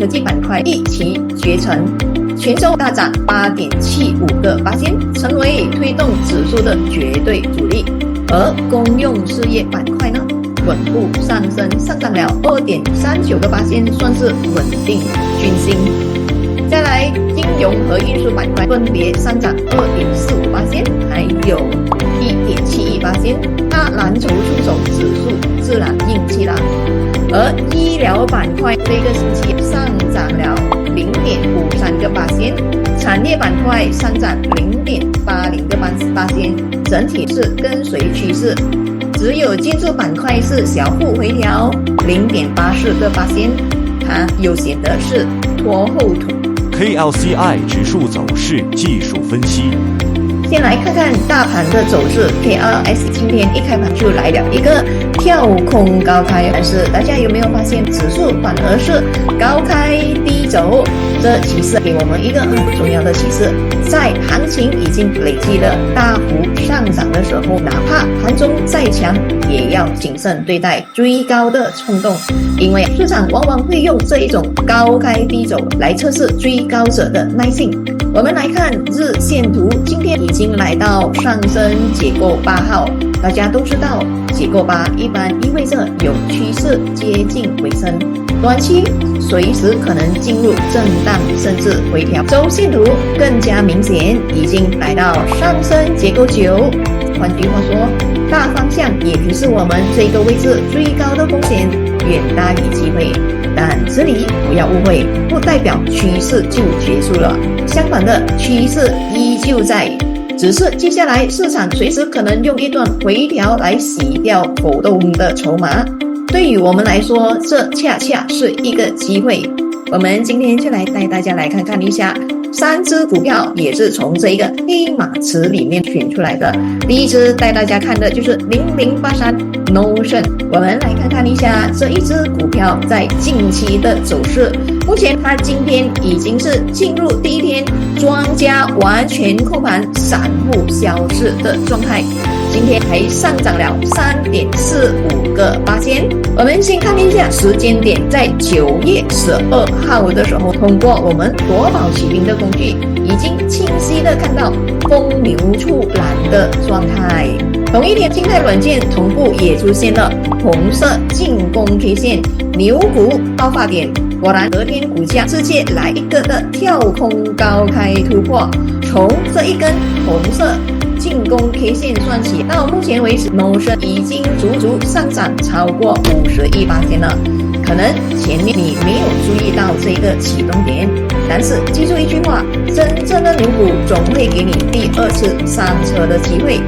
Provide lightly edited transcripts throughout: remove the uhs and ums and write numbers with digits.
科技板块一骑绝尘，全周大涨8.75%，成为推动指数的绝对主力。而公用事业板块呢，稳步上升，上涨了2.39%，算是稳定军心。再来，金融和运输板块分别上涨2.45%，还有1.71%。大蓝筹出手，指数自然硬气啦。而医疗板块这个星期上涨了0.53%，产业板块上涨0.80%，整体是跟随趋势。只有建筑板块是小幅回调0.84%，它又显得是拖后腿。KLCI 指数走势技术分析。先来看看大盘的走势 ，KRS 今天一开盘就来了一个跳空高开，但是大家有没有发现指数反而是高开低走？这其实给我们一个很重要的启示，在行情已经累积了大幅上涨的时候，哪怕盘中再强，也要谨慎对待追高的冲动，因为市场往往会用这一种高开低走来测试追高者的耐性。我们来看日线图，今天已经来到上升结构8号。大家都知道，结构8一般意味着有趋势接近尾声，短期随时可能进入震荡甚至回调。周线图更加明显，已经来到上升结构9。换句话说，大方向也提示我们这个位置最高的风险远大于机会。但这里不要误会，不代表趋势就结束了，相反的，趋势依旧在，只是接下来市场随时可能用一段回调来洗掉浮动的筹码。对于我们来说，这恰恰是一个机会。我们今天就来带大家来看看一下3只股票，也是从这一个黑马池里面选出来的。第一只带大家看的就是0083 Notion。我们来看看一下这一只股票在近期的走势。目前它今天已经是进入第一天庄家完全控盘、散户消失的状态，今天还上涨了3.45%。我们先看一下时间点，在9月12号的时候，通过我们夺宝奇兵的工具，已经清晰的看到风牛出栏的状态。同一天，金泰软件同步也出现了红色进攻 K 线，牛股爆发点。果然，隔天股价直接来一个的跳空高开突破，从这一根红色进攻 K 线算起，到目前为止 Notion 已经足足上涨超过51%了。可能前面你没有注意到这个启动点，但是记住一句话，真正的牛股总会给你第2次上车的机会。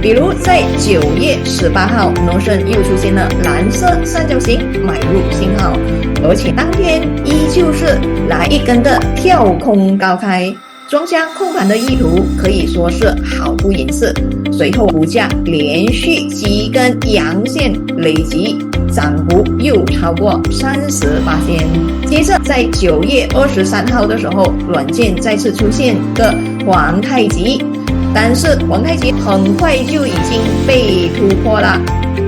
比如在9月18号 Notion 又出现了蓝色三角形买入信号，而且当天依旧是来一根的跳空高开，庄家控盘的意图可以说是毫不掩饰。随后股价连续几根阳线累积涨幅又超过30%。接着在9月23号的时候，软件再次出现个皇太极，但是皇太极很快就已经被突破了。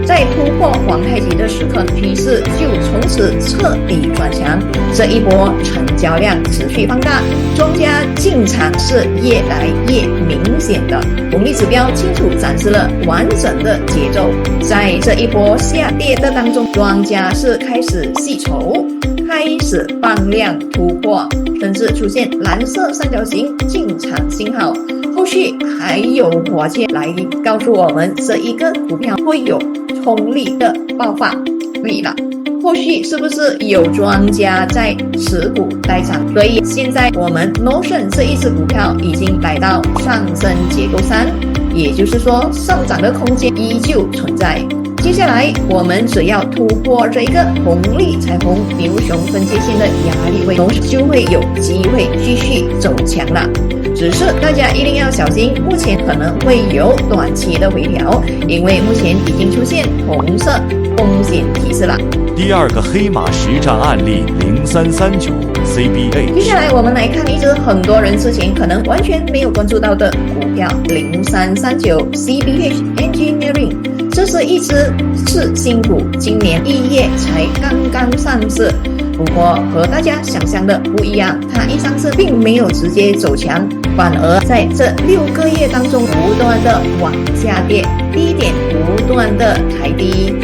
在突破皇太极的时刻，趋势就从此彻底转强，这一波成交量持续放大，庄家进场是越来越明显的，红利指标清楚展示了完整的节奏。在这一波下跌的当中，庄家是开始吸筹，开始放量突破，甚至出现蓝色三角形进场信号。后续还有火箭来告诉我们，这一个股票会有冲力的爆发。对了，后续是不是有庄家在持股待涨？所以现在我们 Notion 这一只股票已经来到上升结构3，也就是说上涨的空间依旧存在。接下来我们只要突破这一个红利彩虹牛熊分界线的压力位，同时就会有机会继续走强了。只是大家一定要小心，目前可能会有短期的回调，因为目前已经出现红色风险提示了。第2个黑马实战案例0339 CBH。接下来我们来看一只很多人之前可能完全没有关注到的股票0339 CBH Engineering。这是一只次新股，今年1月才刚刚上市。不过和大家想象的不一样，它一上市并没有直接走强，反而在这6个月当中不断的往下跌，低点不断的抬低。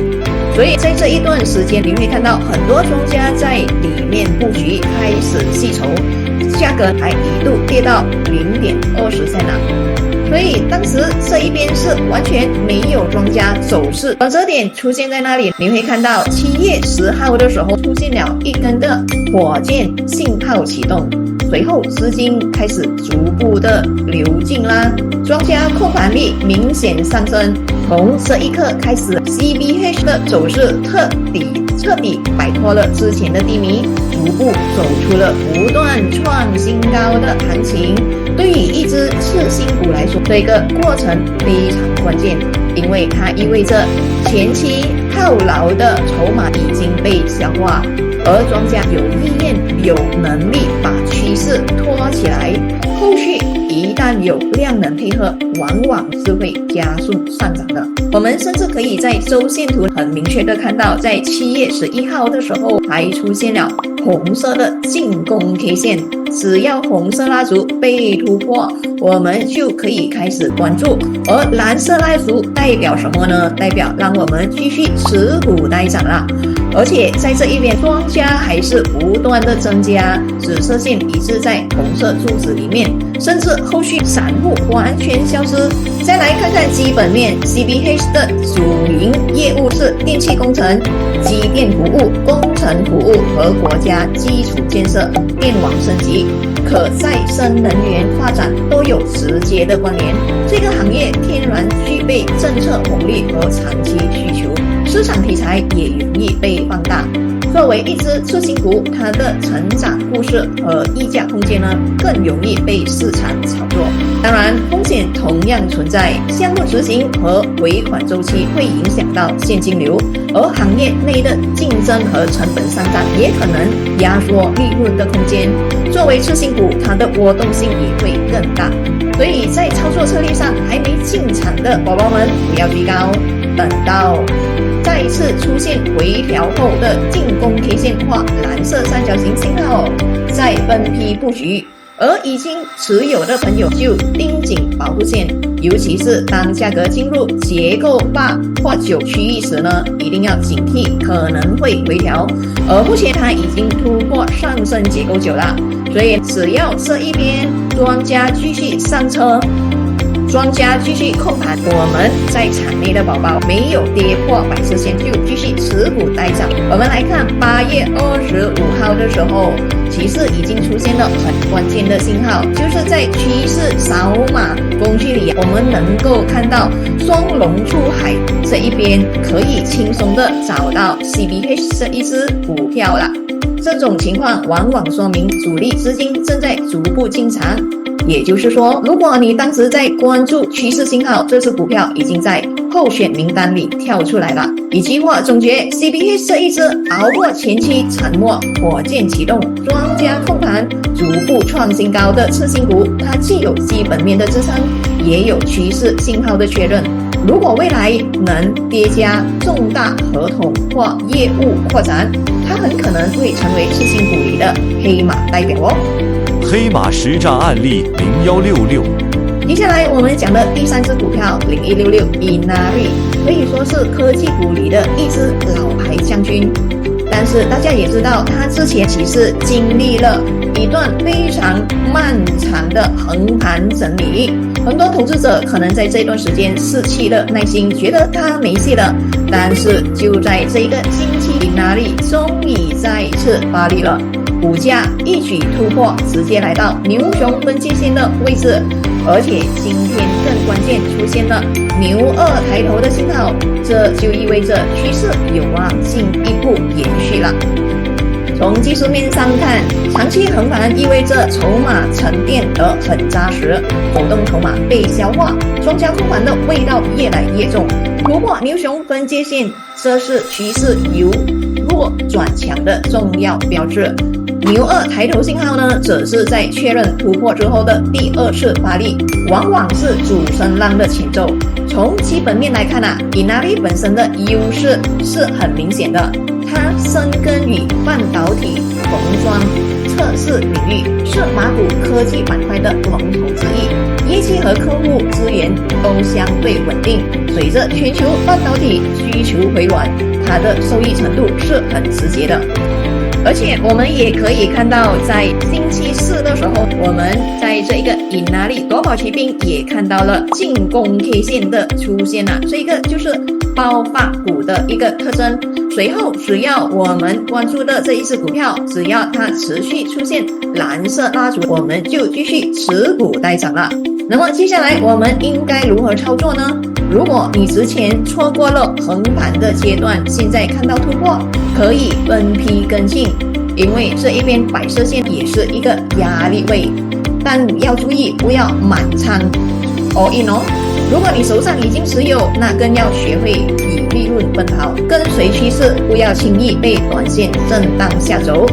所以在这一段时间，你会看到很多庄家在里面布局，开始吸筹，价格还一度跌到0.20了。所以当时这一边是完全没有庄家走势，转折点出现在那里，你会看到7月10号的时候出现了一根的火箭信号启动，随后资金开始逐步的流进啦，庄家控盘力明显上升，从这一刻开始 CBH 的走势彻底摆脱了之前的低迷，逐步走出了不断创新高的行情。对于一只次新股来说，这个过程非常关键，因为它意味着前期套牢的筹码已经被消化，而庄家有意愿有能力把趋势拖起来，后续一旦有量能配合，往往是会加速上涨的。我们甚至可以在周线图很明确的看到，在7月11号的时候还出现了红色的进攻 K 线，只要红色蜡烛被突破，我们就可以开始关注。而蓝色蜡烛代表什么呢？代表让我们继续持股待涨啦。而且在这一边，庄家还是不断的增加，紫色线一直在红色柱子里面，甚至后续散户完全消失。再来看看基本面 ，CBH 的主营业务是电气工程、机电服务、工程服务和国家基础建设、电网升级、可再生能源发展都有直接的关联。这个行业天然具备政策红利和长期需求，市场题材也容易被放大。作为一只次新股，它的成长故事和溢价空间呢，更容易被市场炒作。当然，风险同样存在，项目执行和回款周期会影响到现金流，而行业内的竞争和成本上涨也可能压缩利润的空间。作为次新股，它的波动性也会更大。所以在操作策略上，还没进场的宝宝们不要追高，等到再一次出现回调后的进攻 K 线或蓝色三角形信号，再分批布局。而已经持有的朋友就盯紧保护线，尤其是当价格进入结构8或9区域时呢，一定要警惕可能会回调。而目前它已经突破上升结构9了，所以只要这一边庄家继续上车，庄家继续控盘，我们在场内的宝宝没有跌破百色线就继续持股待涨。我们来看8月25号的时候，其实已经出现了很关键的信号，就是在趋势扫码工具里，我们能够看到双龙出海这一边可以轻松的找到 CBH 这一只股票了。这种情况往往说明主力资金正在逐步进场。也就是说，如果你当时在关注趋势信号，这只股票已经在候选名单里跳出来了。一句话总结 ，CBH 这一只熬过前期沉默、火箭启动、庄家控盘、逐步创新高的次新股，它既有基本面的支撑，也有趋势信号的确认。如果未来能叠加重大合同或业务扩展，它很可能会成为次新股里的黑马代表哦。黑马实战案例0166。接下来我们讲的第3只股票0166 Inari， 可以说是科技股里的一只老牌将军。但是大家也知道，它之前其实经历了一段非常漫长的横盘整理，很多投资者可能在这段时间失去了耐心，觉得它没戏了。但是就在这个星期，Inari终于再次发力了。股价一举突破，直接来到牛熊分界线的位置，而且今天更关键，出现了牛2抬头的信号，这就意味着趋势有望进一步延续了。从技术面上看，长期横盘意味着筹码沉淀而很扎实，浮动筹码被消化，庄家控盘的味道越来越重。突破牛熊分界线，这是趋势由弱转强的重要标志。牛二抬头信号呢，则是在确认突破之后的第二次发力，往往是主升浪的前奏。从基本面来看Inari 本身的优势是很明显的，它深耕于半导体、封装、测试领域，是马股科技板块的龙头之一，业绩和客户资源都相对稳定。随着全球半导体需求回暖，它的受益程度是很直接的。而且我们也可以看到，在星期四的时候，我们在这个Inari夺宝奇兵也看到了进攻 K 线的出现这个就是爆发股的一个特征。随后只要我们关注的这一只股票，只要它持续出现蓝色蜡烛，我们就继续持股待涨了。那么接下来我们应该如何操作呢？如果你之前错过了横盘的阶段，现在看到突破，可以分批跟进，因为这一边白色线也是一个压力位，但要注意不要满仓 all in 哦。如果你手上已经持有，那更要学会以利润奔跑，跟随趋势，不要轻易被短线震荡下走。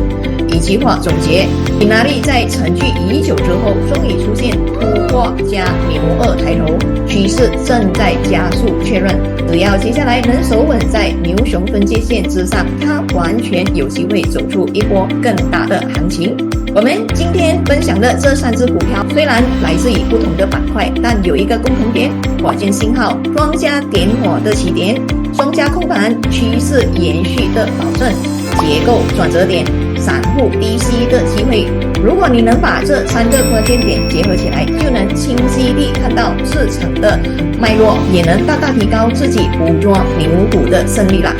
一句话总结，Inari在沉寂已久之后，终于出现突破加牛二抬头，趋势正在加速确认。只要接下来能守稳在牛熊分界线之上，它完全有机会走出一波更大的行情。我们今天分享的这3只股票虽然来自于不同的板块，但有一个共同点：关键信号、庄家点火的起点、双家控盘、趋势延续的保证、结构转折点、散户低吸的机会。如果你能把这3个关键点结合起来，就能清晰地看到市场的脉络，也能大大提高自己捕捉牛股的胜率了。